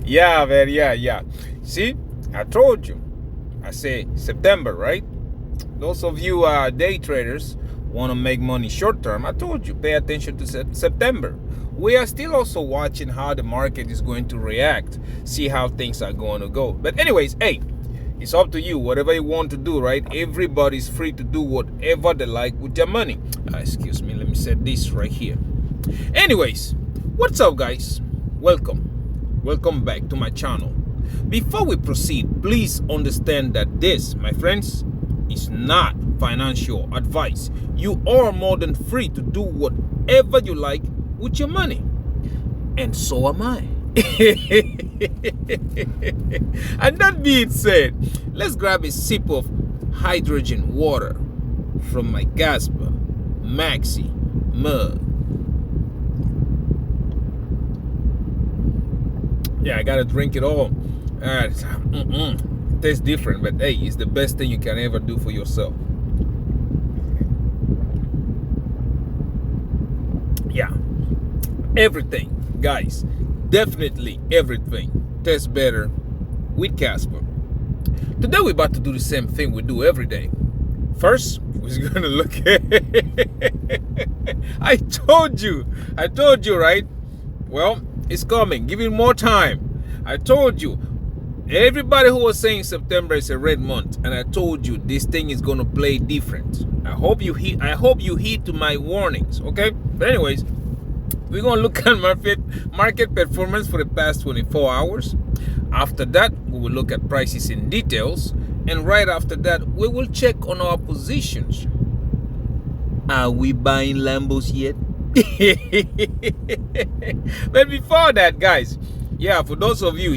Yeah, man, yeah. See, I told you. I say September, right? Those of you day traders want to make money short term, I told you, pay attention to September. We are still also watching how the market is going to react, see how things are going to go. But anyways, hey, it's up to you, whatever you want to do, right? Everybody's free to do whatever they like with their money. Excuse me, let me set this right here. Anyways, what's up, guys? Welcome back to my channel. Before we proceed, please understand that this, my friends, is not financial advice. You are more than free to do whatever you like with your money, and so am I. And that being said, let's grab a sip of hydrogen water from my Kaspa Maxi mug. Yeah, I gotta drink it all. It tastes different, but hey, it's the best thing you can ever do for yourself. Yeah, everything, guys, definitely everything tastes better with Kaspa. Today we're about to do the same thing we do every day. First, we're gonna look at I told you, right? Well, it's coming. Give it more time. I told you. Everybody who was saying September is a red month, and I told you this thing is gonna play different. I hope you heed to my warnings, okay? But anyways, we're gonna look at market performance for the past 24 hours. After that, we will look at prices in details, and right after that, we will check on our positions. Are we buying Lambos yet? But before that, guys, yeah, for those of you,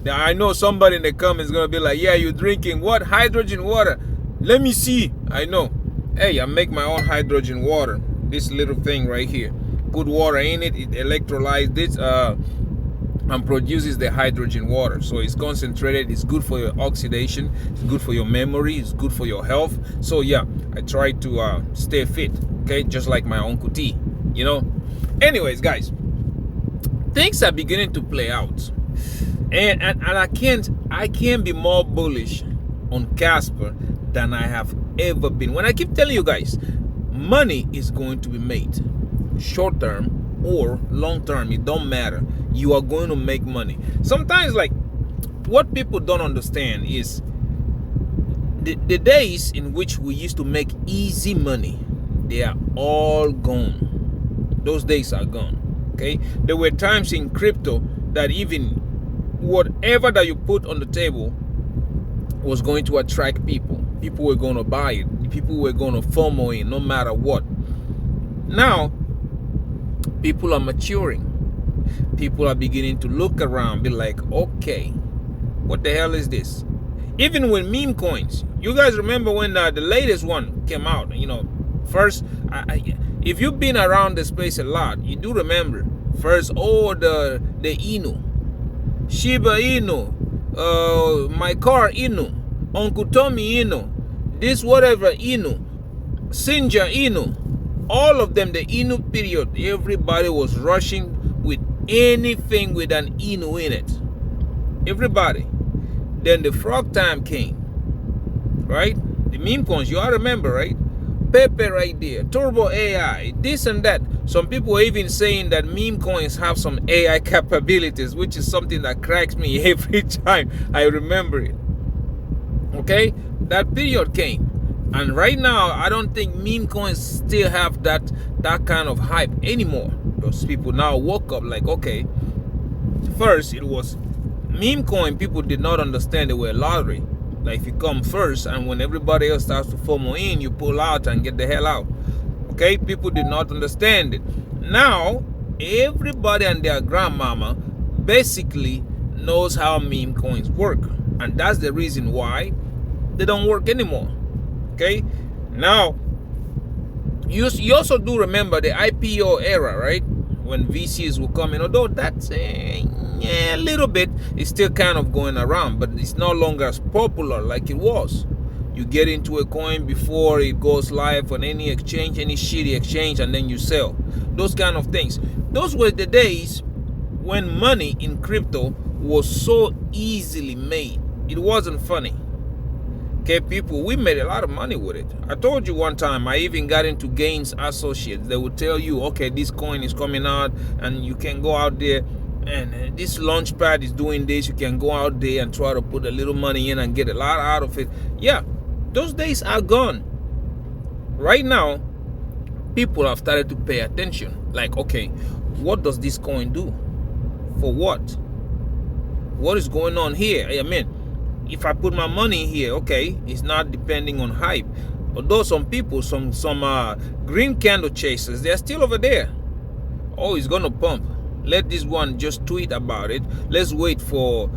I know somebody in the comments is gonna be like, yeah, you're drinking what? Hydrogen water. Let me see. I know. Hey, I make my own hydrogen water. This little thing right here. Put water in it. It electrolyzes this and produces the hydrogen water. So it's concentrated. It's good for your oxidation. It's good for your memory. It's good for your health. So yeah, I try to stay fit. Okay, just like my Uncle T. You know. Anyways, guys, things are beginning to play out. And I can't be more bullish on Kaspa than I have ever been. When I keep telling you guys, money is going to be made, short term or long term, it don't matter. You are going to make money. Sometimes, like, what people don't understand is the days in which we used to make easy money, they are all gone. Those days are gone. Okay, there were times in crypto that even whatever that you put on the table was going to attract people. People were going to buy it. People were going to FOMO in no matter what. Now, people are maturing. People are beginning to look around, be like, okay, what the hell is this? Even with meme coins, you guys remember when the latest one came out, you know, first, if you've been around the space a lot, you do remember first, the Inu, Shiba Inu, my car Inu, Uncle Tommy Inu, this whatever Inu, Sinja Inu, all of them, the Inu period, everybody was rushing with anything with an Inu in it. Everybody. Then the frog time came, right? The meme coins, you all remember, right? Pepe right there, Turbo AI, this and that. Some people are even saying that meme coins have some AI capabilities, which is something that cracks me every time I remember it. Okay, that period came, and right now I don't think meme coins still have that kind of hype anymore. Those people now woke up like, okay, first it was meme coin. People did not understand they were a lottery. Like, if you come first and when everybody else starts to FOMO in, you pull out and get the hell out. Okay, people did not understand it. Now everybody and their grandmama basically knows how meme coins work, and that's the reason why they don't work anymore. Okay, now you also do remember the IPO era, right? When VCs will come in, although that's a little bit, it's still kind of going around, but it's no longer as popular like it was. You get into a coin before it goes live on any exchange, any shitty exchange, and then you sell. Those kind of things. Those were the days when money in crypto was so easily made. It wasn't funny. Okay, people, we made a lot of money with it. I told you one time, I even got into Gains Associates. They would tell you, okay, this coin is coming out and you can go out there and this launchpad is doing this. You can go out there and try to put a little money in and get a lot out of it. Yeah, those days are gone. Right now, people have started to pay attention. Like, okay, what does this coin do? For what? What is going on here? I mean, if I put my money here, okay, it's not depending on hype. Although some people, some green candle chasers, they're still over there. Oh, it's gonna pump. Let this one just tweet about it. Let's wait for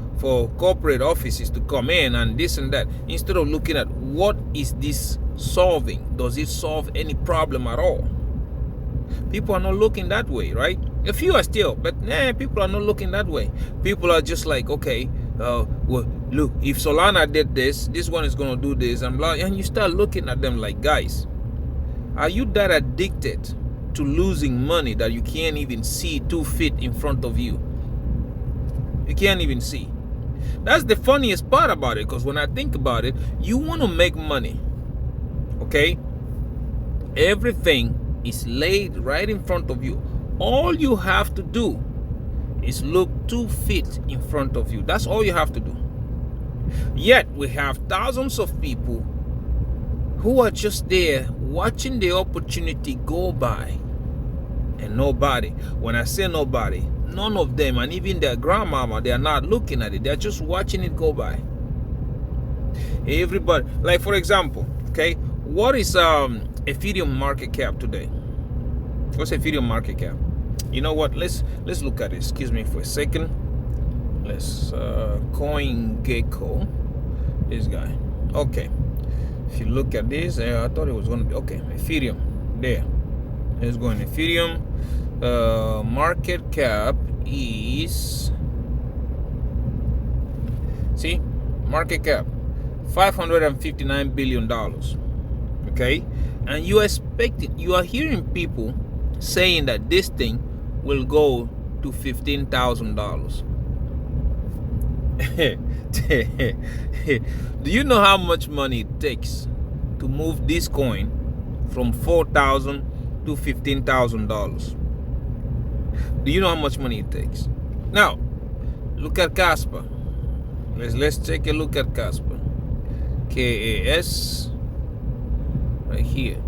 corporate offices to come in and this and that. Instead of looking at what is this solving? Does it solve any problem at all? People are not looking that way, right? A few are still, but people are not looking that way. People are just like, okay, well, look, if Solana did this, this one is going to do this, and blah, and you start looking at them like, guys, are you that addicted to losing money that you can't even see 2 feet in front of you? You can't even see. That's the funniest part about it, because when I think about it, you want to make money, okay? Everything is laid right in front of you. All you have to do is look 2 feet in front of you. That's all you have to do. Yet we have thousands of people who are just there watching the opportunity go by, and nobody, when I say nobody, none of them, and even their grandmama, they are not looking at it. They're just watching it go by. Everybody, like for example, okay, what is Ethereum market cap today? What's Ethereum market cap? You know what? Let's look at it. Excuse me for a second. Let's CoinGecko. This guy. Okay. If you look at this, I thought it was going to be okay. Ethereum. There. Let's go in Ethereum. Market cap is, see, market cap $559 billion. Okay, and you are hearing people saying that this thing will go to $15,000. Do you know how much money it takes to move this coin from $4,000 to $15,000? Do you know how much money it takes? Now, look at Kaspa. Let's take a look at Kaspa. KAS, right here.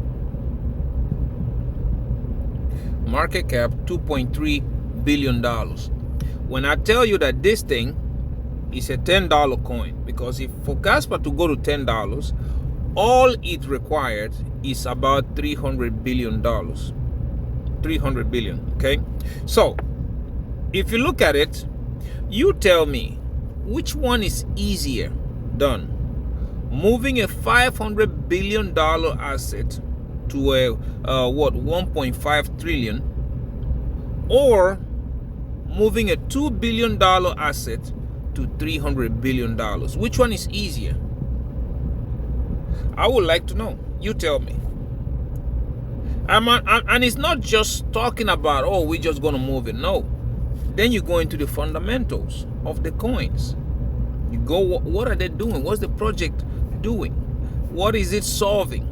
Market cap $2.3 billion. When I tell you that this thing is a $10 coin, because if for Kaspa to go to $10, all it required is about $300 billion. 300 billion. Okay, so if you look at it, you tell me which one is easier done: moving a $500 billion asset to a 1.5 trillion, or moving a $2 billion asset to $300 billion? Which one is easier? I would like to know. You tell me. And it's not just talking about, oh, we're just going to move it. No. Then you go into the fundamentals of the coins. You go, what are they doing? What's the project doing? What is it solving?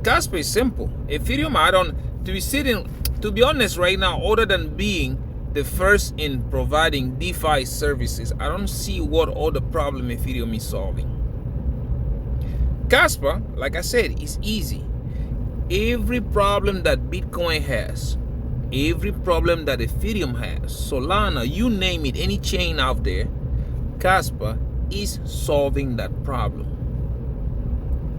Kaspa is simple. Ethereum, to be honest right now, other than being the first in providing DeFi services, I don't see what other problem Ethereum is solving. Kaspa, like I said, is easy. Every problem that Bitcoin has, every problem that Ethereum has, Solana, you name it, any chain out there, Kaspa is solving that problem.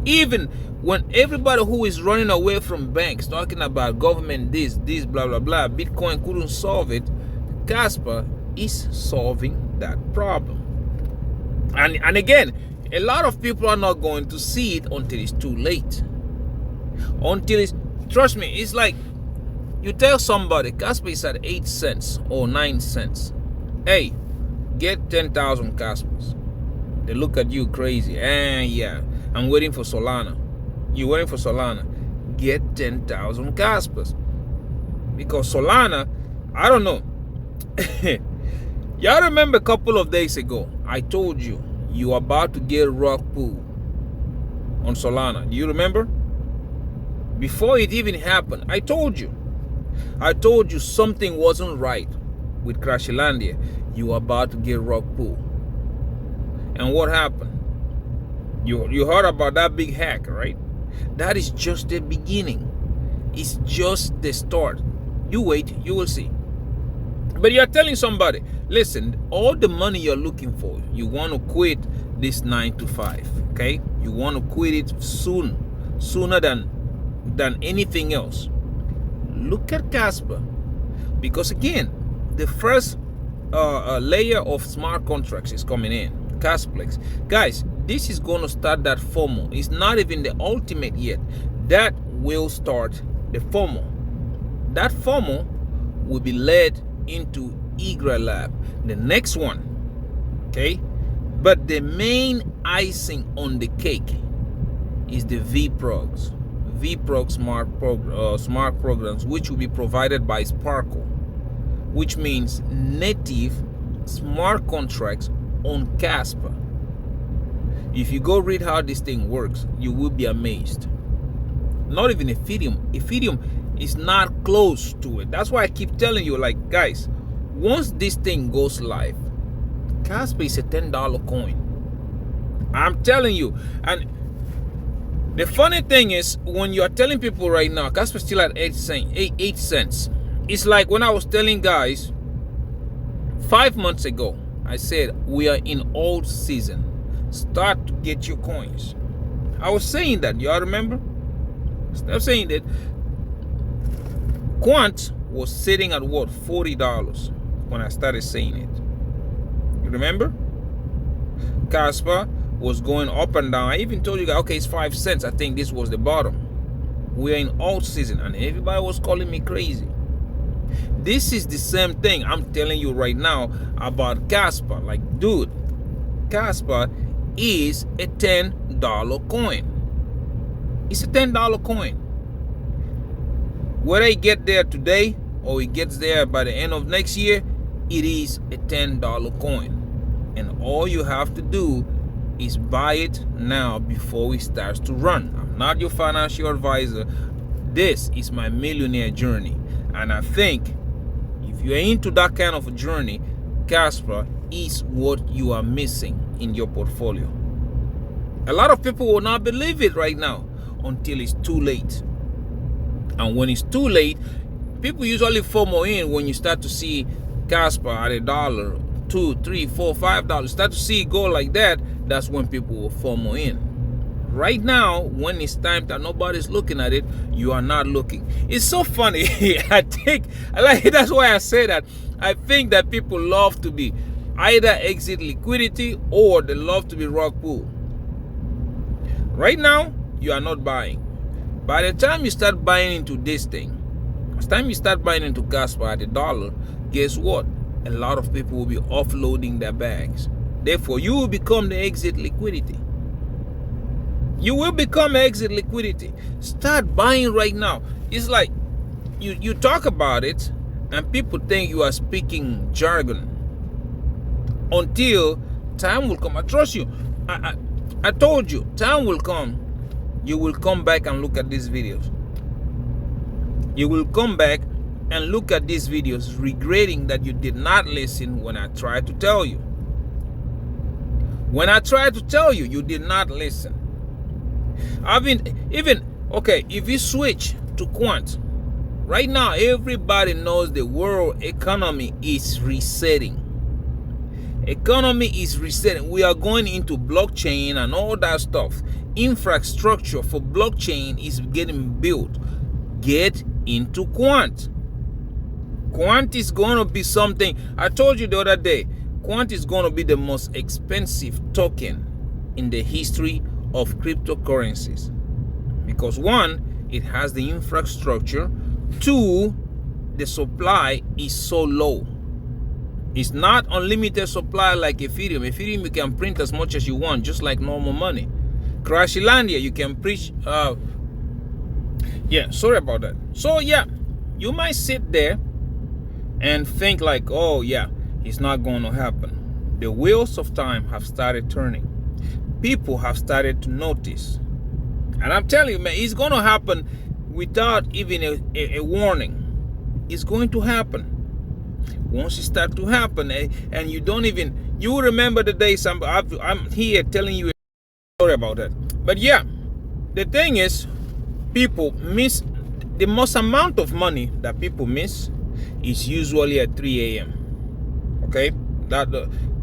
Even when everybody who is running away from banks, talking about government this, blah, blah, blah, Bitcoin couldn't solve it, Kaspa is solving that problem. And again, a lot of people are not going to see it until it's too late. Trust me, it's like you tell somebody Kaspa is at 8 cents or 9 cents. Hey, get 10,000 Kaspas. They look at you crazy. Yeah, I'm waiting for Solana. You're waiting for Solana. Get 10,000 Kaspas. Because Solana, I don't know. Y'all remember a couple of days ago, I told you you are about to get rock pull on Solana. Do you remember? Before it even happened, I told you something wasn't right with Crashlandia. You are about to get rock pull. And what happened? You heard about that big hack, right? That is just the beginning. It's just the start. You wait, you will see. But you're telling somebody, listen, all the money you're looking for, you want to quit this 9 to 5, okay? You want to quit it sooner than anything else. Look at Kaspa. Because again, the first layer of smart contracts is coming in. Kasplex. Guys, this is going to start that FOMO. It's not even the ultimate yet. That will start the FOMO. That FOMO will be led into IGRA Lab, the next one, okay? But the main icing on the cake is the VPROGs smart programs, which will be provided by Sparkle, which means native smart contracts on Kaspa. If you go read how this thing works, you will be amazed. Not even Ethereum is not close to it. That's why I keep telling you, like, guys, once this thing goes live, Kaspa is a $10 coin. I'm telling you. And the funny thing is, when you are telling people right now, Kaspa is still at 8 cents. It's like when I was telling guys 5 months ago, I said, we are in old season. Start to get your coins. I was saying that. Y'all remember? Stop saying that. Quant was sitting at what? $40 when I started saying it. You remember? Kaspa was going up and down. I even told you guys, okay, it's 5 cents. I think this was the bottom. We're in alt season, and everybody was calling me crazy. This is the same thing I'm telling you right now about Kaspa. Like, dude, Kaspa is a $10 coin. It's a $10 coin. Whether it get there today or it gets there by the end of next year, it is a $10 coin. And all you have to do is buy it now before it starts to run. I'm not your financial advisor. This is my millionaire journey. And I think if you're into that kind of a journey, Kaspa is what you are missing in your portfolio. A lot of people will not believe it right now until it's too late. And when it's too late, people usually FOMO in when you start to see Kaspa at $1, $2, $3, $4, $5. Start to see it go like that. That's when people will FOMO in. Right now, when it's time that nobody's looking at it, you are not looking. It's so funny. That's why I say that. I think that people love to be either exit liquidity or they love to be rock pool. Right now, you are not buying. By the time you start buying into this thing, by the time you start buying into Kaspa at $1, guess what? A lot of people will be offloading their bags. Therefore, you will become the exit liquidity. You will become exit liquidity. Start buying right now. It's like you talk about it and people think you are speaking jargon until time will come. I trust you. I told you, time will come. You will come back and look at these videos. You will come back and look at these videos regretting that you did not listen when I tried to tell you. When I tried to tell you, you did not listen. Okay, if you switch to quant, right now everybody knows the world economy is resetting. Economy is resetting. We are going into blockchain and all that stuff. Infrastructure for blockchain is getting built. Get into quant. Quant is going to be something. I told you the other day, quant is going to be the most expensive token in the history of cryptocurrencies. Because one, it has the infrastructure. Two, the supply is so low. It's not unlimited supply like Ethereum. Ethereum, you can print as much as you want, just like normal money. Crashlandia, you can preach. Yeah, sorry about that. So yeah, you might sit there and think like, oh yeah, it's not going to happen. The wheels of time have started turning. People have started to notice. And I'm telling you, man, it's going to happen without even a warning. It's going to happen. Once it starts to happen, and you don't even, you remember the days I'm here telling you a story about that. But yeah, the thing is, people miss, the most amount of money that people miss is usually at 3 a.m. Okay?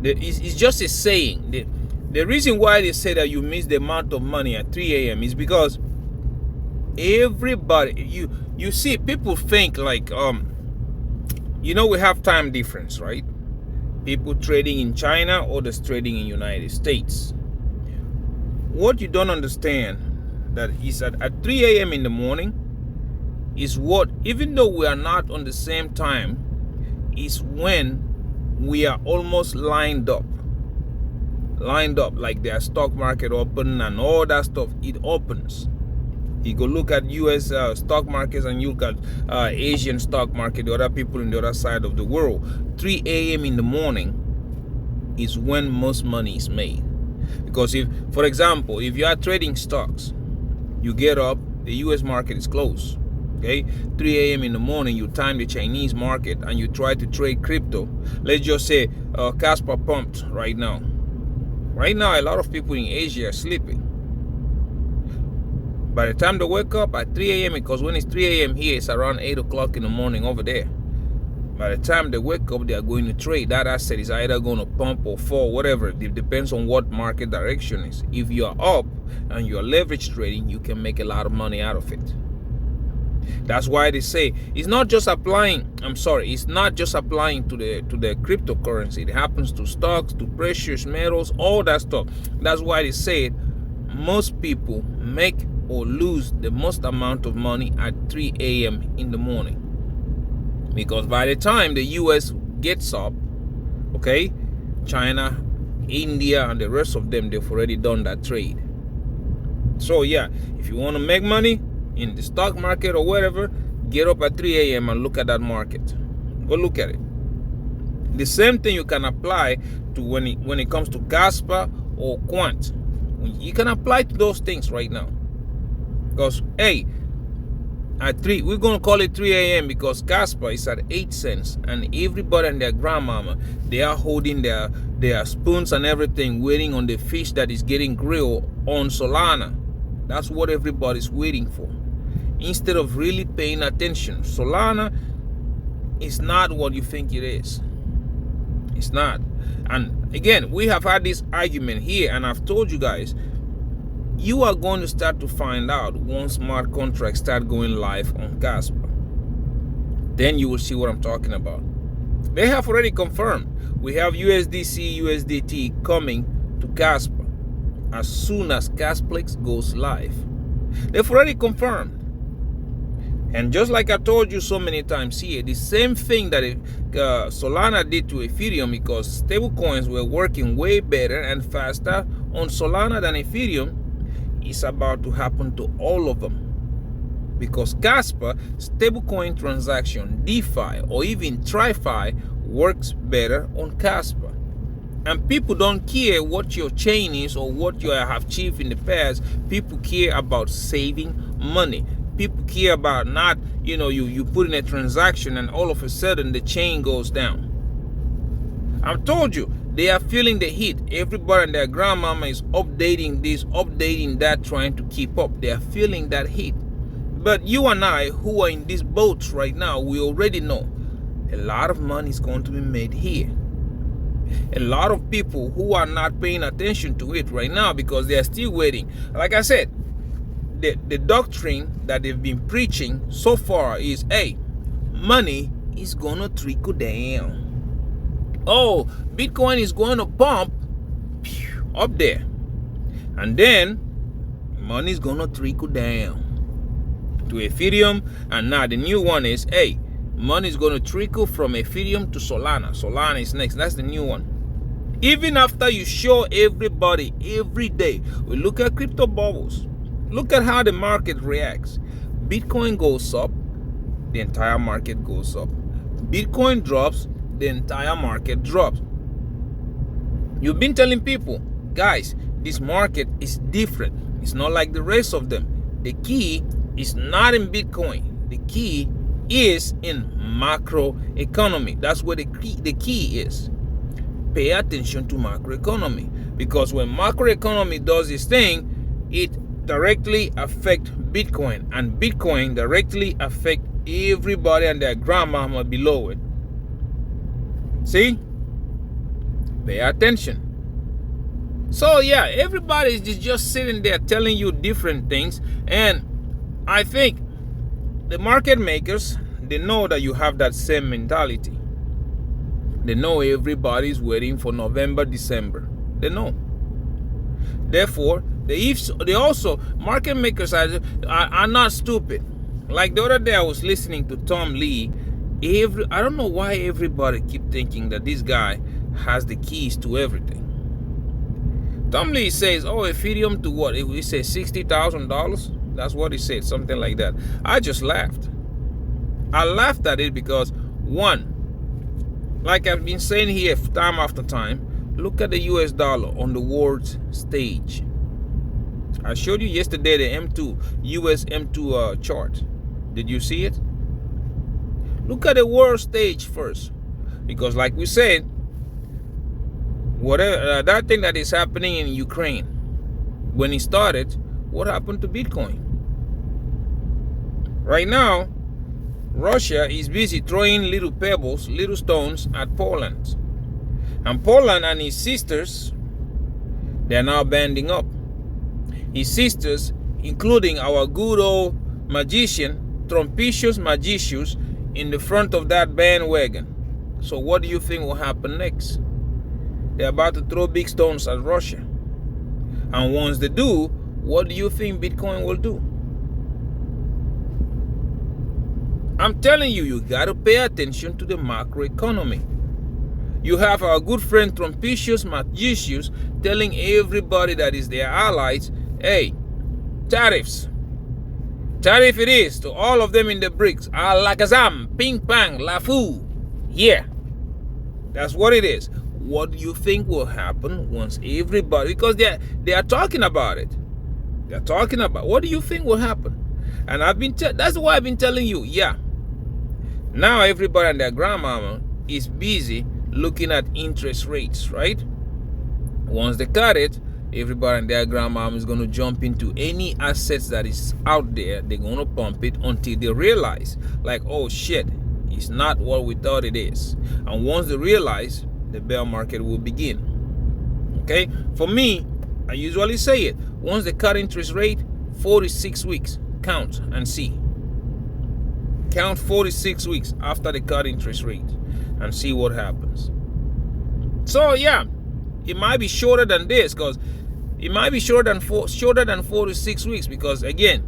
It's just a saying. The reason why they say that you miss the amount of money at 3 a.m. is because everybody, you see, people think like, we have time difference, right? People trading in China, others trading in United States. What you don't understand that is at 3 a.m. in the morning is what, even though we are not on the same time, is when we are almost lined up like their stock market open and all that stuff. It opens. You go look at US stock markets and you look at Asian stock market, the other people in the other side of the world. 3 a.m. in the morning is when most money is made. Because if, for example, if you are trading stocks, you get up, the US market is closed. Okay, 3 a.m. in the morning, you time the Chinese market and you try to trade crypto. Let's just say Kaspa pumped right now. Right now, a lot of people in Asia are sleeping. By the time they wake up at 3 a.m., because when it's 3 a.m. here, it's around 8 o'clock in the morning over there. By the time they wake up, they are going to trade. That asset is either going to pump or fall, whatever. It depends on what market direction is. If you are up and you are leverage trading, you can make a lot of money out of it. That's why they say it's not just applying. It's not just applying to the cryptocurrency. It happens to stocks, to precious metals, all that stuff. That's why they say most people make or lose the most amount of money at 3 a.m. in the morning. Because by the time the US gets up, okay, China, India, and the rest of them, they've already done that trade. So yeah, if you want to make money in the stock market or wherever, get up at 3 a.m. and look at that market. Go look at it. The same thing you can apply to when it comes to Kaspa or Quant. You can apply to those things right now. Because, hey, at 3, we're going to call it 3 a.m. because Kaspa is at 8 cents. And everybody and their grandmama, they are holding their spoons and everything, waiting on the fish that is getting grilled on Solana. That's what everybody's waiting for. Instead of really paying attention. Solana is not what you think it is. It's not. And again, we have had this argument here, and I've told you guys, you are going to start to find out once smart contracts start going live on Kaspa. Then you will see what I'm talking about. They have already confirmed. We have USDC, USDT coming to Kaspa as soon as Kasplex goes live. They've already confirmed. And just like I told you so many times here, the same thing that Solana did to Ethereum, because stablecoins were working way better and faster on Solana than Ethereum, is about to happen to all of them. Because Kaspa, stablecoin transaction, DeFi, or even TriFi works better on Kaspa. And people don't care what your chain is or what you have achieved in the past. People care about saving money. People care about not, you put in a transaction and all of a sudden the chain goes down. I've told you, they are feeling the heat. Everybody and their grandmama is updating this, updating that, trying to keep up. They are feeling that heat. But you and I, who are in these boats right now, we already know a lot of money is going to be made here. A lot of people who are not paying attention to it right now because they are still waiting. Like I said, the doctrine that they've been preaching so far is, hey, money is gonna trickle down. Oh, Bitcoin is going to pump up there, and then money is gonna trickle down to Ethereum. And now the new one is, hey, money is gonna trickle from Ethereum to Solana. Solana is next. That's the new one. Even after you show everybody every day, we look at crypto bubbles. Look at how the market reacts. Bitcoin goes up, the entire market goes up. Bitcoin drops, the entire market drops. You've been telling people, guys, this market is different. It's not like the rest of them. The key is not in Bitcoin. The key is in macroeconomy. That's where the key is. Pay attention to macroeconomy, because when macroeconomy does its thing, it directly affects Bitcoin, and Bitcoin directly affects everybody and their grandmama below it. See? Pay attention. So yeah, everybody is just sitting there telling you different things, and I think the market makers, they know that you have that same mentality. They know everybody's waiting for November, December. They know. Therefore, they also, market makers are not stupid. Like the other day, I was listening to Tom Lee. I don't know why everybody keep thinking that this guy has the keys to everything. Tom Lee says, oh, Ethereum to what? He says $60,000. That's what he said, something like that. I just laughed. I laughed at it because, one, like I've been saying here time after time, look at the US dollar on the world stage. I showed you yesterday the US M2 chart. Did you see it? Look at the world stage first. Because like we said, whatever that thing that is happening in Ukraine, when it started, what happened to Bitcoin? Right now, Russia is busy throwing little pebbles, little stones at Poland. And Poland and his sisters, they're now banding up. His sisters, including our good old magician, Trumpicius Magicius, in the front of that bandwagon. So what do you think will happen next? They're about to throw big stones at Russia. And once they do, what do you think Bitcoin will do? I'm telling you, you got to pay attention to the macroeconomy. You have our good friend Trumpicius Magicius telling everybody that is their allies, hey, tariffs. Tariff it is to all of them in the BRICS. Alakazam, ping pang, lafu. Yeah, that's what it is. What do you think will happen once everybody, because they are talking about it. They're talking about, what do you think will happen? And that's why I've been telling you, yeah. Now everybody and their grandmama is busy looking at interest rates, right? Once they cut it, everybody and their grandmama is going to jump into any assets that is out there. They're going to pump it until they realize, like, oh shit, it's not what we thought it is. And once they realize, the bear market will begin. Okay? For me, I usually say it. Once they cut interest rate, 46 weeks. Count and see. Count 46 weeks after they cut interest rate and see what happens. So yeah, it might be shorter than this, because it might be shorter than 46 weeks, because again,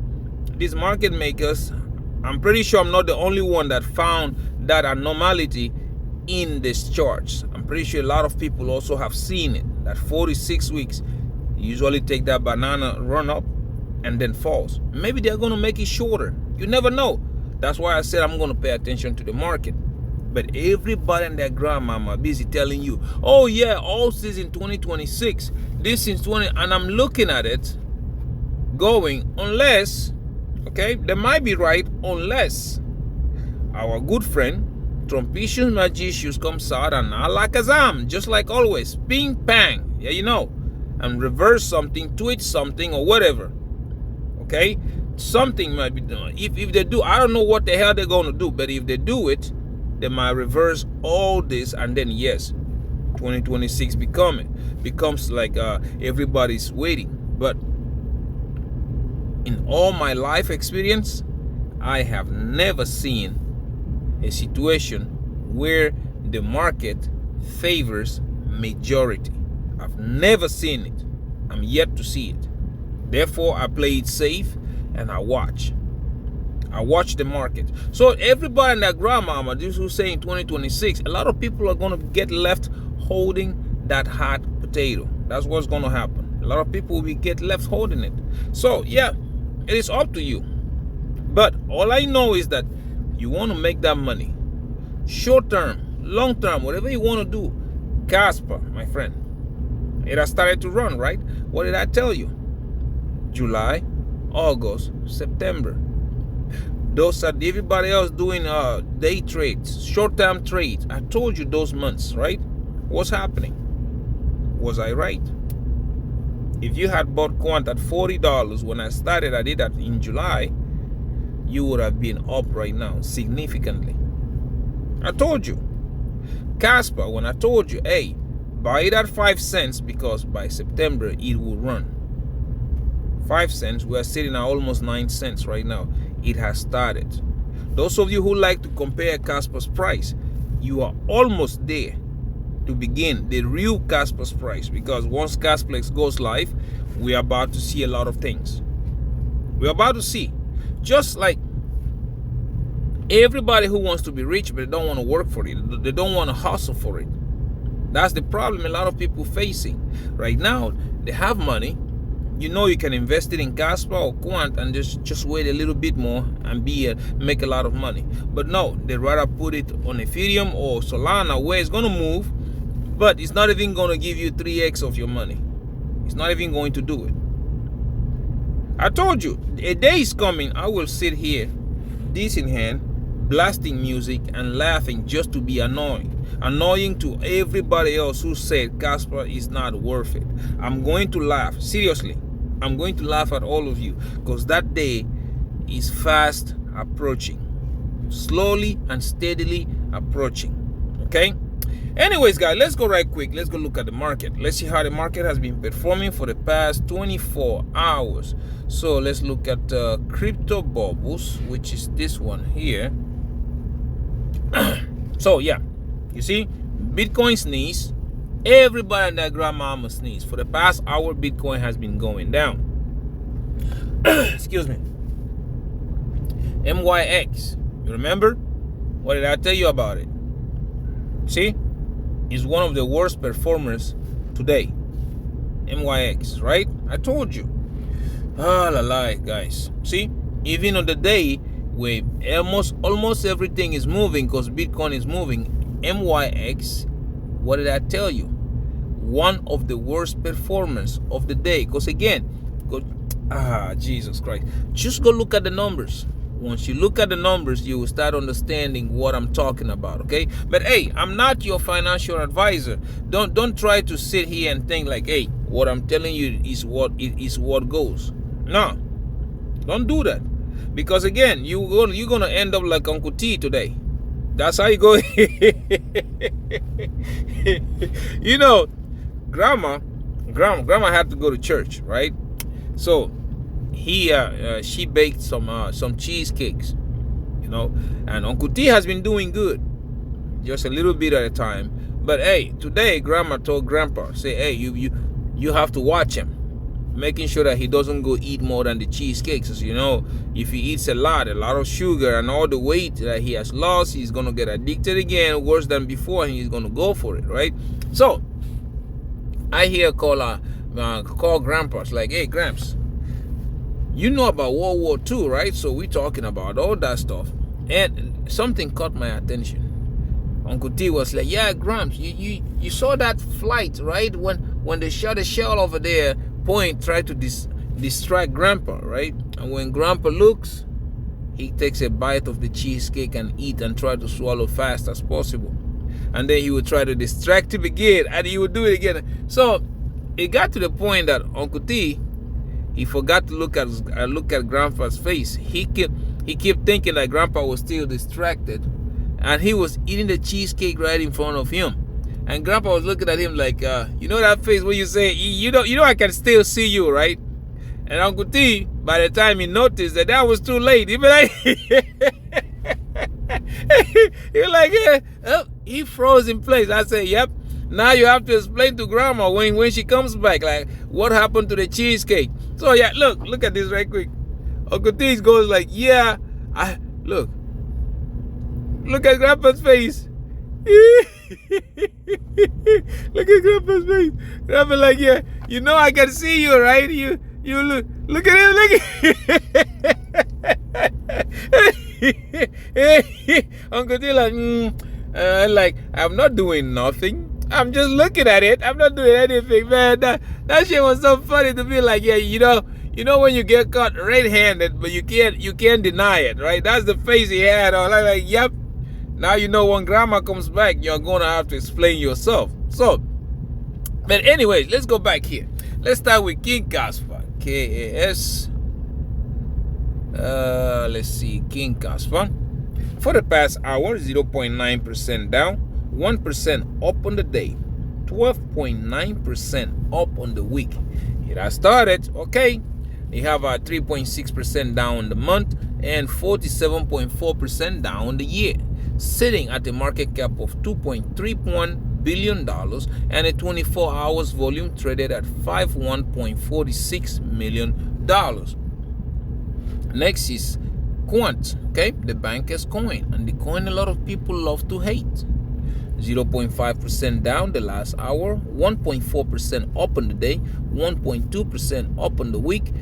these market makers, I'm pretty sure I'm not the only one that found that anomaly in these charts. I'm pretty sure a lot of people also have seen it, that 46 weeks usually take that banana run up and then falls. Maybe they're going to make it shorter. You never know. That's why I said I'm going to pay attention to the market. But everybody and their grandmama busy telling you, oh yeah, all season 2026, this is 20, and I'm looking at it going, unless, okay, they might be right, unless our good friend Trumpicius Magicius comes out and alakazam, just like always, ping pang, yeah, you know, and reverse something, tweet something or whatever. Okay, something might be done. If they do, I don't know what the hell they're going to do, but if they do it, they might reverse all this, and then yes, 2026 becomes like everybody's waiting. But in all my life experience, I have never seen a situation where the market favors majority. I've never seen it. I'm yet to see it. Therefore, I play it safe and I watch. I watch the market. So everybody and their grandmama, this who's saying 2026, a lot of people are going to get left holding that hot potato. That's what's going to happen. A lot of people will get left holding it. So yeah, it is up to you. But all I know is that you want to make that money. short term, long term, whatever you want to do. Kaspa, my friend, it has started to run, right? What did I tell you? July, August, September. Those are everybody else doing day trades, short-term trades. I told you those months, right? What's happening? Was I right? If you had bought Quant at $40 when I started, I did that in July, you would have been up right now significantly. I told you. Kaspa, when I told you, hey, buy it at 5 cents because by September it will run. 5 cents, we are sitting at almost 9 cents right now. It has started. Those of you who like to compare Kaspa's price, you are almost there to begin the real Kaspa's price, because once Kasplex goes live, we are about to see a lot of things. We're about to see, just like everybody who wants to be rich but they don't want to work for it, they don't want to hustle for it. That's the problem a lot of people facing right now. They have money, you know, you can invest it in Kaspa or Quant and just wait a little bit more and make a lot of money. But no, they rather put it on Ethereum or Solana, where it's going to move, but it's not even going to give you 3x of your money. It's not even going to do it. I told you, a day is coming, I will sit here, this in hand, blasting music and laughing just to be annoying to everybody else who said Kaspa is not worth it. I'm going to laugh, seriously. I'm going to laugh at all of you, because that day is fast approaching, slowly and steadily approaching. Okay, anyways guys, let's go right quick. Let's go look at the market. Let's see how the market has been performing for the past 24 hours. So let's look at crypto bubbles, which is this one here. So yeah, you see Bitcoin sneeze, everybody and their grandmama sneeze. For the past hour, Bitcoin has been going down. Excuse me. MYX, you remember? What did I tell you about it? See, it's one of the worst performers today. MYX, right? I told you. Ah, la la, guys. See, even on the day where almost everything is moving, because Bitcoin is moving, MYX, what did I tell you? One of the worst performers of the day. Because again, Jesus Christ, just go look at the numbers. Once you look at the numbers, you will start understanding what I'm talking about, okay? But hey, I'm not your financial advisor. Don't try to sit here and think like, hey, what I'm telling you is what goes. No, don't do that, because again, you're gonna end up like Uncle T today. That's how you go. You know, grandma had to go to church, right? So she baked some cheesecakes, you know, and Uncle T has been doing good, just a little bit at a time. But hey, today grandma told grandpa, say, hey, you have to watch him, making sure that he doesn't go eat more than the cheesecakes. As you know, if he eats a lot of sugar and all the weight that he has lost, he's gonna get addicted again, worse than before, and he's gonna go for it, right? So I hear call grandpas like, hey, Gramps, you know about World War II, right? So we're talking about all that stuff, and something caught my attention. Uncle T was like, yeah, Gramps, you saw that flight, right? When they shot a shell over there, tried to distract Grandpa, right? And when Grandpa looks, he takes a bite of the cheesecake and eat and try to swallow fast as possible. And then he would try to distract him again, and he would do it again. So it got to the point that Uncle T, he forgot to look at Grandpa's face. He kept thinking that Grandpa was still distracted, and he was eating the cheesecake right in front of him. And Grandpa was looking at him like, you know that face where you say, you know I can still see you, right? And Uncle T, by the time he noticed that was too late, he be like, he was like, yeah. Oh, he froze in place. I said, yep. Now you have to explain to Grandma when she comes back, like, what happened to the cheesecake. So yeah, look at this right quick. Uncle T goes like, yeah, look at Grandpa's face. Look at Grandpa's face. Grandpa like, yeah, you know I can see you, right? You look at him, look at Uncle T like, Like, I'm not doing nothing. I'm just looking at it. I'm not doing anything, man. That shit was so funny to me. Like, yeah, you know when you get caught red-handed, but you can't deny it, right? That's the face he had. I was like, yep. Now you know when grandma comes back, you're gonna have to explain yourself. So, but anyways, let's go back here. Let's start with King Kaspa. KAS. Let's see, King Kaspa. For the past hour, 0.9% down, 1% up on the day, 12.9% up on the week. It has started, okay. You have a 3.6% down on the month and 47.4% down on the year, sitting at a market cap of $2.31 billion and a 24 hours volume traded at $51.46 million. Next is Quant, okay, the banker's coin, and the coin a lot of people love to hate. 0.5% down the last hour, 1.4% up on the day, 1.2% up on the week,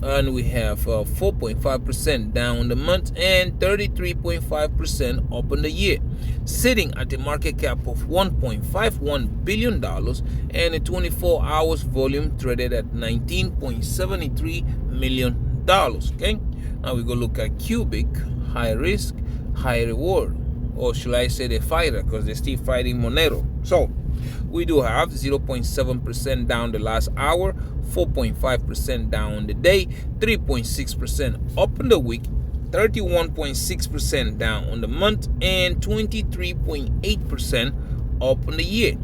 and we have 4.5% down on the month and 33.5% up on the year, sitting at a market cap of $1.51 billion and a 24 hours volume traded at $19.73 million. Okay, now we go look at Cubic, high risk, high reward, or should I say the fighter, because they're still fighting Monero. So we do have 0.7% down the last hour, 4.5% down on the day, 3.6% up on the week, 31.6% down on the month, and 23.8% up on the year,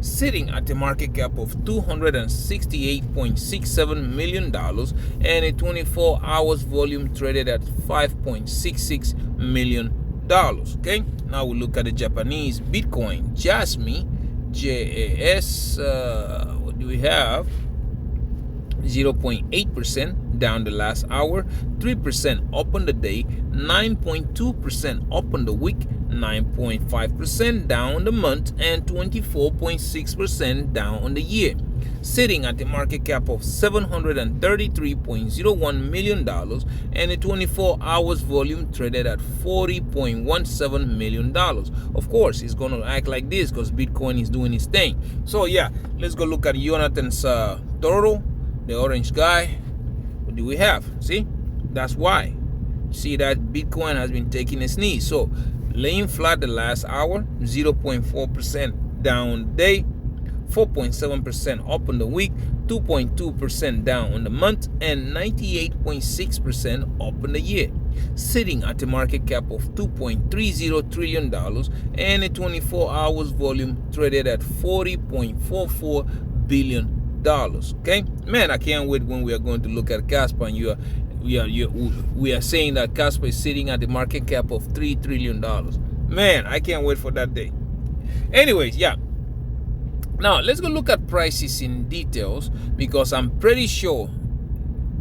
sitting at a market cap of $268.67 million and a 24 hours volume traded at $5.66 million. Okay, now we look at the Japanese Bitcoin, Jasmy, JAS. What do we have? 0.8% down the last hour, 3% up on the day, 9.2% up on the week, 9.5% down on the month, and 24.6% down on the year, sitting at a market cap of $733.01 million and a 24 hours volume traded at $40.17 million. Of course, it's going to act like this because Bitcoin is doing its thing. So yeah, let's go look at Jonathan's turtle, the orange guy. What do we have? See, that's why. See that Bitcoin has been taking a sneeze. So laying flat the last hour, 0.4% down on the day, 4.7% up on the week, 2.2% down on the month, and 98.6% up on the year, sitting at a market cap of $2.30 trillion and a 24 hours volume traded at $40.44 billion. Okay, man, I can't wait when we are going to look at Kaspa and we are saying that Kaspa is sitting at the market cap of $3 trillion. Man, I can't wait for that day. Anyways, yeah. Now, let's go look at prices in details, because I'm pretty sure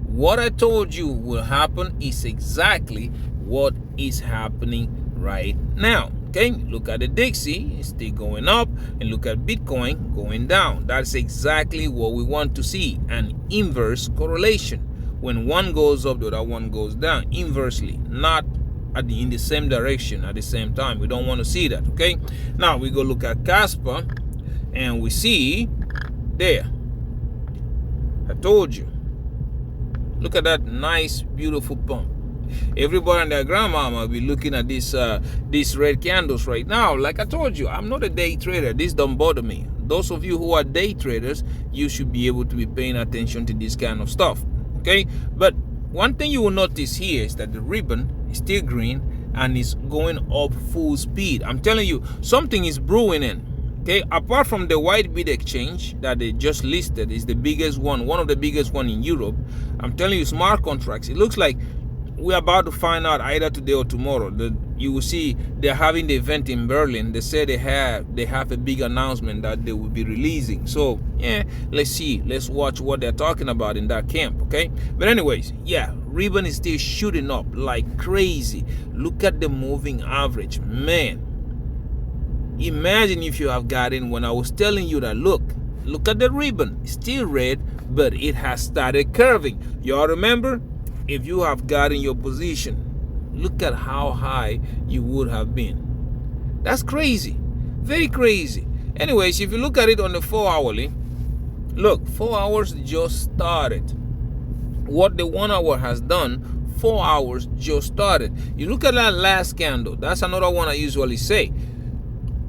what I told you will happen is exactly what is happening right now. Okay, look at the Dixie, it's still going up, and look at Bitcoin going down. That's exactly what we want to see, an inverse correlation. When one goes up, the other one goes down inversely, not in the same direction at the same time. We don't want to see that. Okay, now we go look at Kaspa, and we see there, I told you, look at that nice beautiful pump. Everybody and their grandmama will be looking at these red candles right now. Like I told you, I'm not a day trader. This don't bother me. Those of you who are day traders, you should be able to be paying attention to this kind of stuff. Okay, but one thing you will notice here is that the ribbon is still green and is going up full speed. I'm telling you, something is brewing in. Okay, apart from the Bydfi exchange that they just listed, is the biggest one of the biggest one in Europe. I'm telling you, smart contracts, it looks like we're about to find out either today or tomorrow. You will see they're having the event in Berlin. They say they have a big announcement that they will be releasing. So yeah, let's see, let's watch what they're talking about in that camp. Okay, but anyways, yeah, ribbon is still shooting up like crazy. Look at the moving average, man. Imagine if you have gotten when I was telling you that, look at the ribbon, it's still red, but it has started curving. Y'all remember? If you have gotten your position, look at how high you would have been. That's crazy. Very crazy. Anyways, if you look at it on the 4-hourly, look, 4 hours just started. What the 1 hour has done, 4 hours just started. You look at that last candle. That's another one I usually say.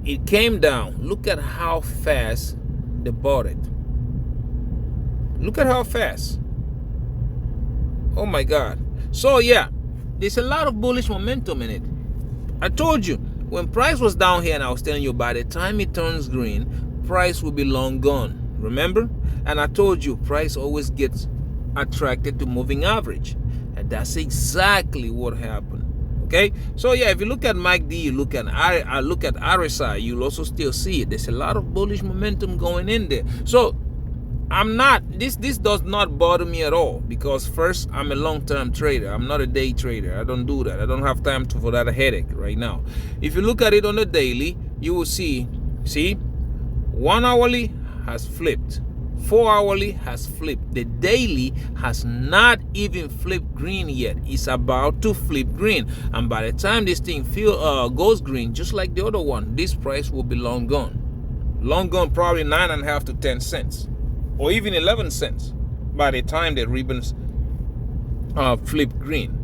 It came down. Look at how fast they bought it. Look at how fast. Oh my God. So yeah, there's a lot of bullish momentum in it. I told you, when price was down here and I was telling you by the time it turns green, price will be long gone. Remember? And I told you, price always gets attracted to moving average. And that's exactly what happened. Okay? So yeah, if you look at MACD, you look at RSI, you'll also still see it. There's a lot of bullish momentum going in there. So I'm not, this does not bother me at all, because first, I'm a long-term trader. I'm not a day trader. I don't do that. I don't have time for that headache right now. If you look at it on the daily, you will see 1 hourly has flipped. 4 hourly has flipped. The daily has not even flipped green yet. It's about to flip green. And by the time this thing goes green, just like the other one, this price will be long gone. Long gone, probably 9.5 to 10 cents. Or even 11 cents by the time the ribbons flip green.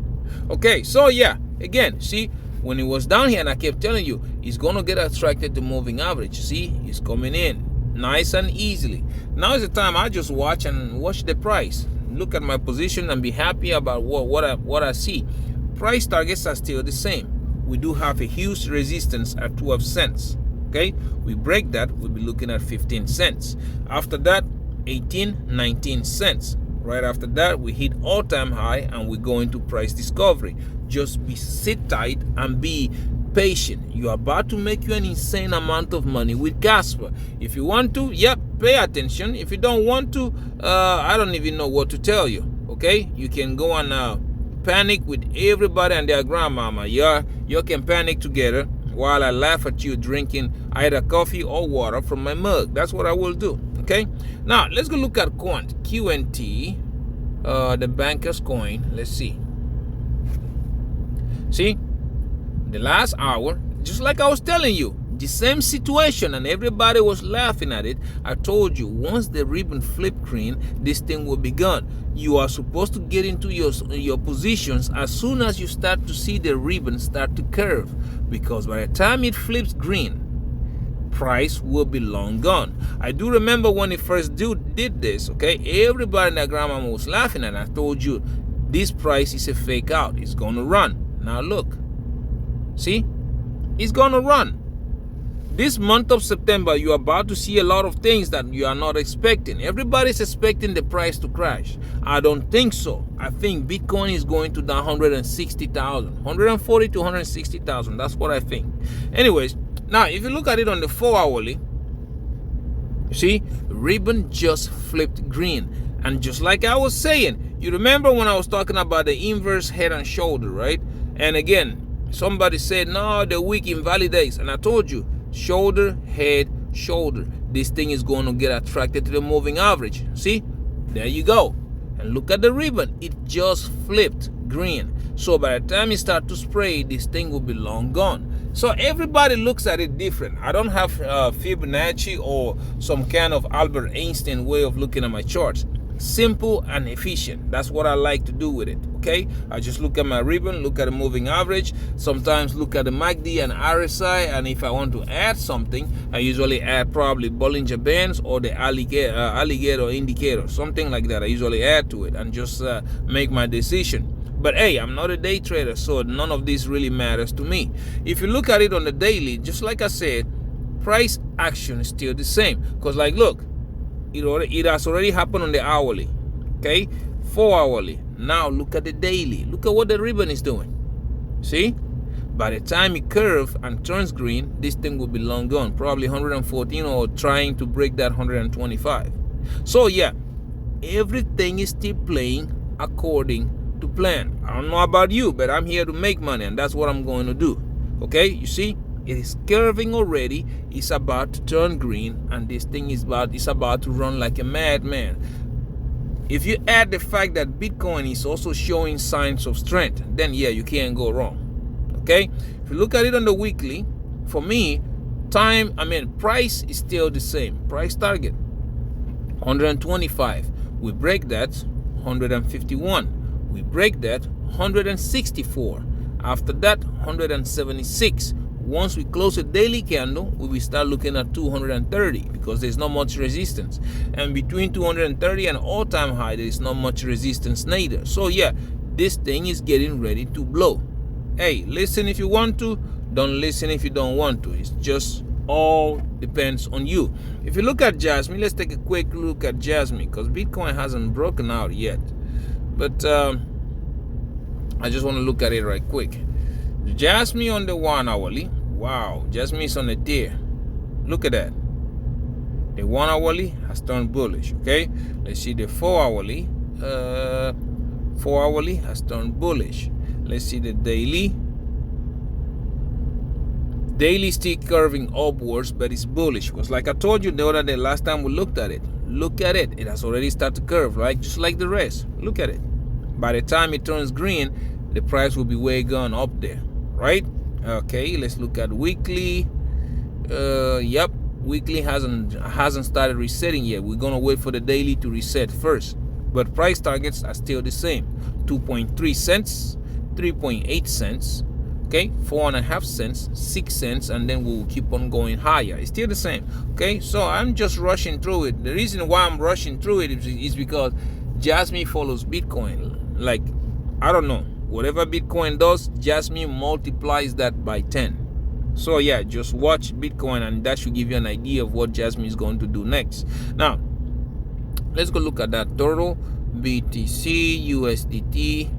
Okay, so yeah, again, see, when it was down here and I kept telling you, it's going to get attracted to moving average. See, it's coming in nice and easily. Now is the time I just watch the price. Look at my position and be happy about what I see. Price targets are still the same. We do have a huge resistance at 12 cents. Okay, we break that, we'll be looking at 15 cents. After that, 18, 19 cents. Right after that, we hit all-time high and we go into price discovery. Just sit tight and be patient. You're about to make you an insane amount of money with Kaspa. If you want to, pay attention. If you don't want to, I don't even know what to tell you. Okay, you can go and panic with everybody and their grandmama. You can panic together while I laugh at you drinking either coffee or water from my mug. That's what I will do. Okay, now let's go look at quant QNT, the banker's coin. Let's see the last hour, just like I was telling you, the same situation, and everybody was laughing at it. I told you, once the ribbon flip green, this thing will be gone. You are supposed to get into your positions as soon as you start to see the ribbon start to curve, because by the time it flips green, price will be long gone. I do remember when it first did this. Okay, everybody in that grandma was laughing, and I told you this price is a fake out. It's gonna run. Now look, see, it's gonna run. This month of September, you're about to see a lot of things that you are not expecting. Everybody's expecting the price to crash. I don't think so. I think Bitcoin is going to down 160,000, 140 to 160,000. That's what I think. Anyways, now if you look at it on the 4 hourly, you see, ribbon just flipped green. And just like I was saying, you remember when I was talking about the inverse head and shoulder, right? And again, somebody said, no, the wick invalidates. And I told you, shoulder, head, shoulder. This thing is going to get attracted to the moving average. See, there you go. And look at the ribbon. It just flipped green. So by the time you start to spray, this thing will be long gone. So everybody looks at it different. I don't have Fibonacci or some kind of Albert Einstein way of looking at my charts. Simple and efficient. That's what I like to do with it. Okay, I just look at my ribbon, look at the moving average, sometimes look at the MACD and RSI, and if I want to add something, I usually add probably Bollinger Bands or the alligator indicator, something like that. I usually add to it and just make my decision. But hey, I'm not a day trader, so none of this really matters to me. If you look at it on the daily, just like I said, price action is still the same. Because like, look, it has already happened on the hourly, okay? 4 hourly. Now look at the daily. Look at what the ribbon is doing. See? By the time it curves and turns green, this thing will be long gone. Probably 114 or trying to break that 125. So yeah, everything is still playing according to plan. I don't know about you, but I'm here to make money, and that's what I'm going to do. Okay? You see? It is curving already. It's about to turn green, and this thing is about to run like a madman. If you add the fact that Bitcoin is also showing signs of strength, then yeah, you can't go wrong. Okay, if you look at it on the weekly, for me, price is still the same. Price target 125. We break that 151. We break that 164. After that 176. Once we close a daily candle, we will start looking at 230 because there's not much resistance. And between 230 and all-time high, there is not much resistance neither. So yeah, this thing is getting ready to blow. Hey, listen if you want to, don't listen if you don't want to. It's just all depends on you. If you look at Jasmine, let's take a quick look at Jasmine because Bitcoin hasn't broken out yet. But I just want to look at it right quick. Jasmine on the 1 hourly. Wow, Jasmine is on a tear. Look at that. The 1 hourly has turned bullish. Okay, let's see the 4 hourly. 4 hourly has turned bullish. Let's see the daily. Daily still curving upwards, but it's bullish because, like I told you the other day, last time we looked at it. Look at it. It has already started to curve, right? Just like the rest. Look at it. By the time it turns green, the price will be way gone up there, right? Okay, let's look at weekly. Yep, weekly hasn't started resetting yet. We're gonna wait for the daily to reset first. But price targets are still the same: 2.3 cents, 3.8 cents. Okay, 4.5 cents, 6 cents, and then we'll keep on going higher. It's still the same. Okay, so I'm just rushing through it. The reason why I'm rushing through it is because Jasmine follows Bitcoin. Like, I don't know. Whatever Bitcoin does, Jasmine multiplies that by 10. So yeah, just watch Bitcoin and that should give you an idea of what Jasmine is going to do next. Now, let's go look at that total. BTC, USDT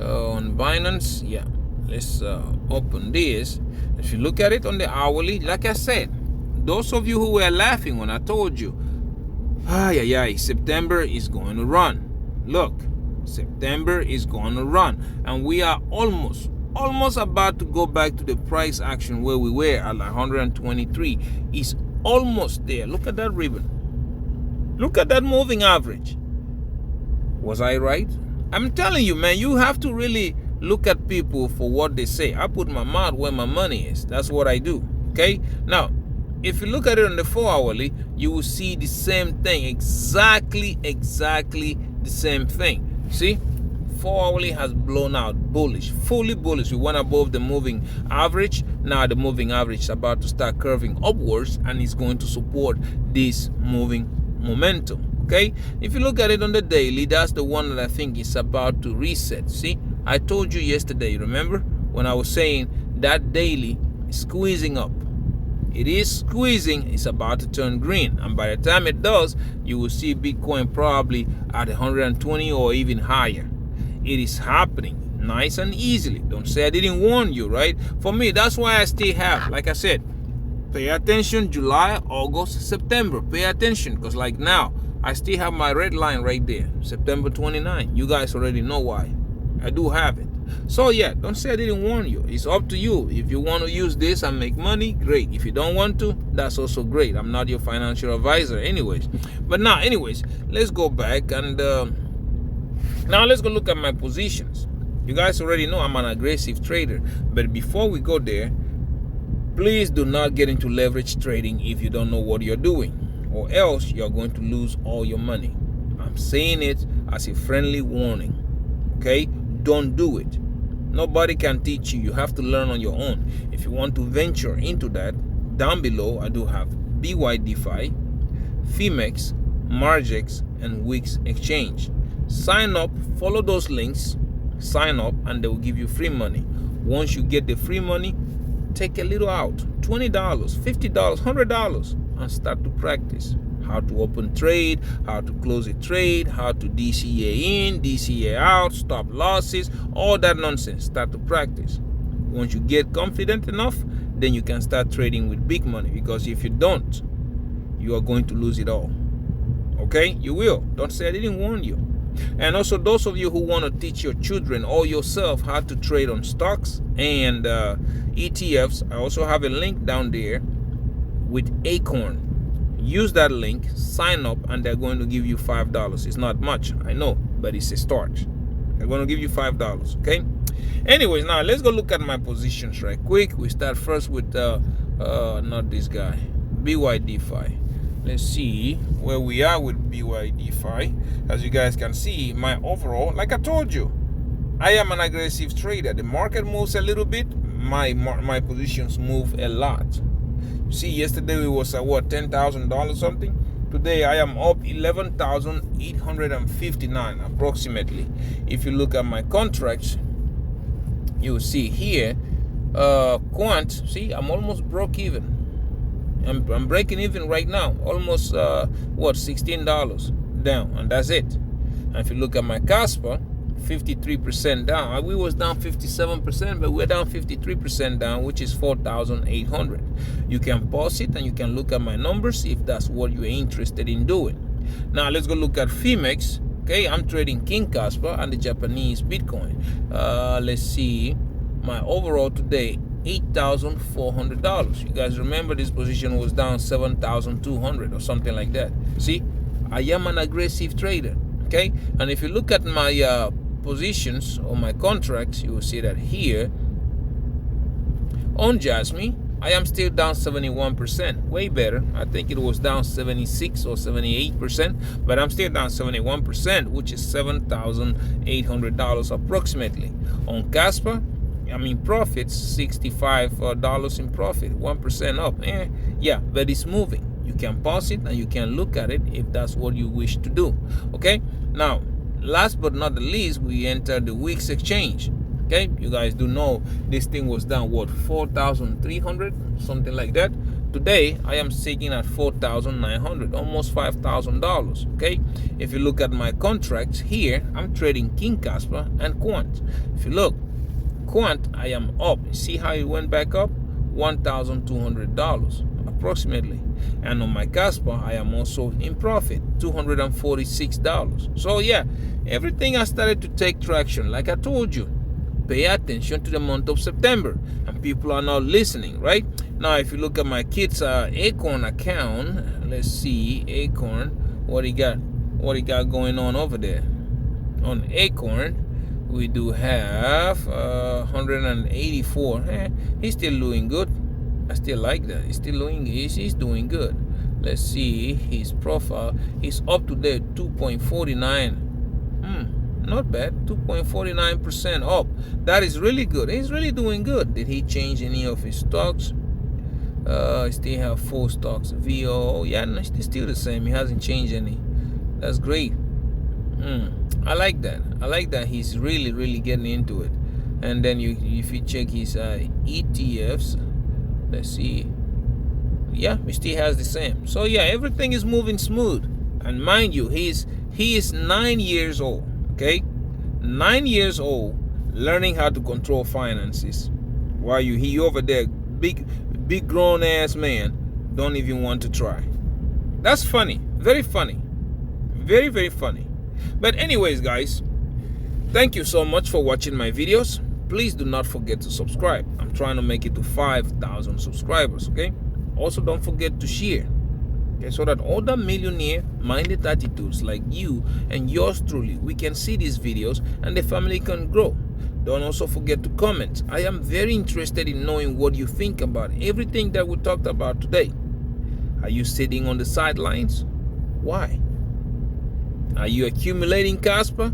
on Binance. Yeah, let's open this. If you look at it on the hourly, like I said, those of you who were laughing when I told you, September is going to run. Look. September is going to run, and we are almost about to go back to the price action where we were at 123. It's almost there. Look at that ribbon. Look at that moving average. Was I right? I'm telling you, man, you have to really look at people for what they say. I put my mouth where my money is. That's what I do. Okay, now if you look at it on the 4 hourly, you will see the same thing, exactly the same thing. See, 4 hourly has blown out bullish, fully bullish. We went above the moving average. Now the moving average is about to start curving upwards, and it's going to support this moving momentum. Okay, if you look at it on the daily, that's the one that I think is about to reset. See, I told you yesterday, remember when I was saying that daily is squeezing up. It is squeezing. It's about to turn green, and by the time it does, you will see Bitcoin probably at 120 or even higher. It is happening nice and easily. Don't say I didn't warn you, right? For me, that's why I still have, like I said, pay attention. July, August, September, pay attention, because like now I still have my red line right there, September 29. You guys already know why. I do have it. So yeah, don't say I didn't warn you. It's up to you. If you want to use this and make money, great. If you don't want to, that's also great. I'm not your financial advisor anyways. But now, anyways, let's go back and now let's go look at my positions. You guys already know I'm an aggressive trader. But before we go there, please do not get into leverage trading if you don't know what you're doing, or else you're going to lose all your money. I'm saying it as a friendly warning. Okay? Don't do it. Nobody can teach you. You have to learn on your own. If you want to venture into that, down below I do have Bydfi, Phemex, Margex, and Wix exchange. Sign up, follow those links, sign up, and they will give you free money. Once you get the free money, take a little out, $20, $50, $100, and start to practice. How to open trade, how to close a trade, how to DCA in, DCA out, stop losses, all that nonsense. Start to practice. Once you get confident enough, then you can start trading with big money, because if you don't, you are going to lose it all. Okay? You will. Don't say I didn't warn you. And also, those of you who want to teach your children or yourself how to trade on stocks and ETFs, I also have a link down there with Acorns. Use that link, sign up, and they're going to give you $5. It's not much, I know, but it's a start. I'm going to give you $5, okay? Anyways, now let's go look at my positions right quick. We start first with, not this guy, Bydfi. Let's see where we are with Bydfi. As you guys can see, my overall, like I told you, I am an aggressive trader. The market moves a little bit, my positions move a lot. You see, yesterday it was what, $10,000 something. Today I am up 11,859 approximately. If you look at my contracts, you will see here, quant. See, I'm almost broke even. I'm breaking even right now, almost what, $16 down, and that's it. And if you look at my Kaspa, 53% down. We was down 57%, but we're down 53% down, which is 4,800. You can pause it and you can look at my numbers if that's what you're interested in doing. Now let's go look at Phemex. Okay, I'm trading King Kaspa and the Japanese Bitcoin. Let's see, my overall today, $8,400. You guys remember this position was down 7,200 or something like that. See, I am an aggressive trader. Okay, and if you look at my positions or my contracts, you will see that here on Jasmine, I am still down 71%, way better. I think it was down 76 or 78%, but I'm still down 71%, which is $7,800 approximately. On Kaspa, I mean profits, $65 in profit, 1% up. Yeah, but it's moving. You can pause it and you can look at it if that's what you wish to do. Okay, now last but not the least, we enter the week's exchange. Okay, you guys do know this thing was down what, 4,300, something like that. Today I am sitting at 4,900, almost $5,000. Okay, if you look at my contracts here, I'm trading King Kaspa and Quant. If you look, Quant, I am up. See how it went back up? $1,200 approximately. And on my Kaspa, I am also in profit, $246. So yeah, everything has started to take traction. Like I told you, pay attention to the month of September, and people are now listening, right? Now, if you look at my kids' Acorn account, let's see, Acorn, what he got going on over there. On Acorn, we do have 184. He's still doing good. I still like that. He's doing good. Let's see his profile. He's up to there 2.49. Not bad. 2.49% up. That is really good. He's really doing good. Did he change any of his stocks? I still have 4 stocks. VO. Yeah, no, it's still the same. He hasn't changed any. That's great. I like that. I like that he's really getting into it. And then if you check his ETFs, let's see. Yeah, he still has the same. So yeah, everything is moving smooth. And mind you, he is 9 years old. Okay, 9 years old, learning how to control finances, while he over there, big grown ass man, don't even want to try. That's funny. Very funny. Very funny. But anyways, guys, thank you so much for watching my videos. Please do not forget to subscribe. I'm trying to make it to 5,000 subscribers. Okay, also don't forget to share, okay, so that other millionaire-minded attitudes like you and yours truly, we can see these videos and the family can grow. Don't also forget to comment. I am very interested in knowing what you think about everything that we talked about today. Are you sitting on the sidelines? Why? Are you accumulating Kaspa?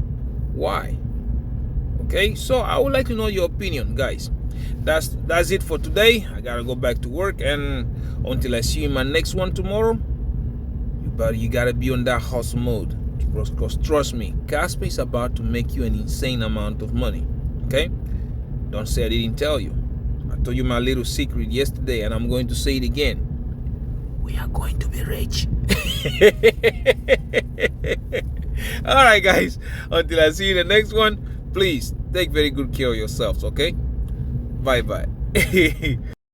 Why? Okay, so I would like to know your opinion, guys. That's it for today. I gotta go back to work, and until I see you in my next one tomorrow, you gotta be on that hustle mode, because trust me, Kaspa is about to make you an insane amount of money. Okay, don't say I didn't tell you. I told you my little secret yesterday, and I'm going to say it again. We are going to be rich. All right, guys, until I see you in the next one, please take very good care of yourselves. Okay, bye.